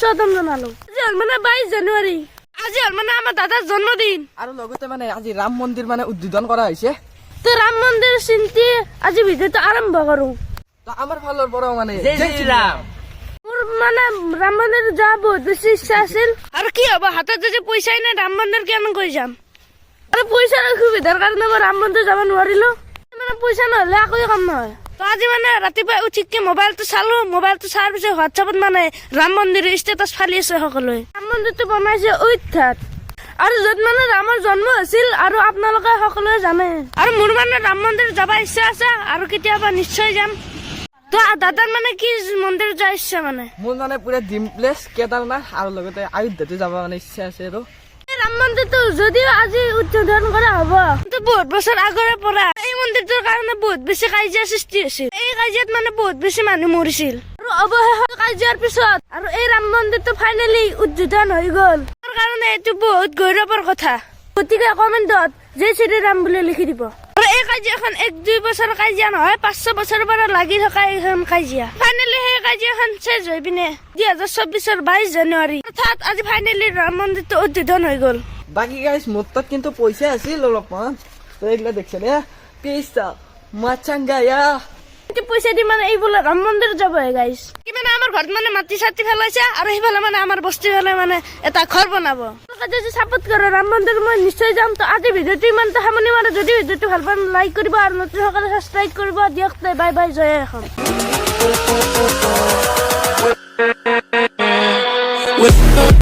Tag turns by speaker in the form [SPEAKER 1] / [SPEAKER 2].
[SPEAKER 1] স্বাগতম জনালো। আজি হ'ল মানে 22 জানুৱাৰী, আজি হ'ল মানে আমাৰ দাদাৰ জন্মদিন
[SPEAKER 2] আৰু লগতে মানে আজি ৰাম মন্দিৰ মানে উদ্বোধন কৰা হৈছে।
[SPEAKER 1] তো ৰাম মন্দিৰ চিন্তি আজি ভিডিঅ'টো আৰম্ভ কৰো।
[SPEAKER 2] তো আমাৰ ফালৰ পৰা মানে
[SPEAKER 3] জয় শ্ৰীৰাম।
[SPEAKER 1] মোৰ মানে ৰাম মন্দিৰ যোৱা বহুত বেছি ইচ্ছা আছিল, আৰু কি হ'ব হাতত যদি পইচাই নাই ৰাম মন্দিৰ কেনেকৈ যাম। আৰু পইচাৰ অসুবিধাৰ কাৰণে মই ৰাম মন্দিৰ যাব নোৱাৰিলো, মানে পইচা নহ'লে একোৱে কাম নহয়। তো আজি মানে ৰাতিপুৱা উঠিকে মোবাইলটো চালো, মোবাইলটো চোৱাৰ পিছত হোৱাটছএপত মানে ৰাম মন্দিৰৰ ষ্টেটাছ ফালি আছে সকলোৱে। ৰাম মন্দিৰটো বনাইছে অযোধ্যাত, আৰু য'ত মানে ৰামৰ জন্ম হৈছিল, আৰু আপোনালোকে সকলোৱে জানে। আৰু মোৰ মানে ৰাম মন্দিৰ যাব ইচ্ছা আছে, আৰু কেতিয়াবা নিশ্চয় যাম। তো দাদাৰ মানে কি মন্দিৰ যোৱাৰ ইচ্ছা মানে?
[SPEAKER 2] মোৰ মানে পুৰা ড্ৰিম প্লেচ কেদাৰনাথ আৰু লগতে অযোধ্যাটো যাব মানে ইচ্ছা আছে। আৰু
[SPEAKER 1] ৰাম মন্দিৰটো যদিও আজি উদ্বোধন কৰা হ'ব, কিন্তু বহুত বছৰ আগৰে পৰা এই মন্দিৰটোৰ কাৰণে বহুত বেছি কাজিয়া সৃষ্টি হৈছিল। এই কাজিয়াত মানে বহুত বেছি মানুহ মৰিছিল, আৰু অৱশেষত কাজিয়াৰ পিছত আৰু এই ৰাম মন্দিৰটো ফাইনেলি উদ্বোধন হৈ গ'ল। তাৰ কাৰণে এইটো বহুত গৌৰৱৰ কথা। গতিকে কমেণ্টত জয় শ্ৰীৰাম বুলি লিখি দিব। আৰু এই কাজিয়াখন 1-2 বছৰৰ কাজিয়া নহয়, 5-6 বছৰৰ পৰা লাগি থকা এইখন কাজিয়া। ফাইনেলি সেই কাজিয়াখন চেজ হৈ পিনে 2024 22 জানুৱাৰী অৰ্থাৎ আজি ফাইনেলি ৰাম মন্দিৰটো উদ্বোধন হৈ গ'ল।
[SPEAKER 2] বাকী গাইছ মোৰ তাত কিন্তু পইচা আছিল অলপমান, তো এইগিলা দেখছে নে পেইচা মাচাংগায়া
[SPEAKER 1] পইচা দি মানে এইবোলে ৰাম মন্দিৰ যাবহে গাইছ। কি মানে আমাৰ ঘৰত মানে মাটি চাটি পেলাইছে, আৰু সেইফালে মানে আমাৰ বস্তি ফালে মানে এটা ঘৰ বনাব। যদি চাপোৰ্ট কৰে ৰাম মন্দিৰ মই নিশ্চয় যাম। তো আজি ভিডিঅ'টো ইমানটা সামৰণি মাৰো। যদি ভিডিঅ'টো ভাল পায় লাইক কৰিব, আৰু নতুন সকলে ছাবস্ক্ৰাইব কৰিব। দিয়ক বাই বাই, জয় অসম।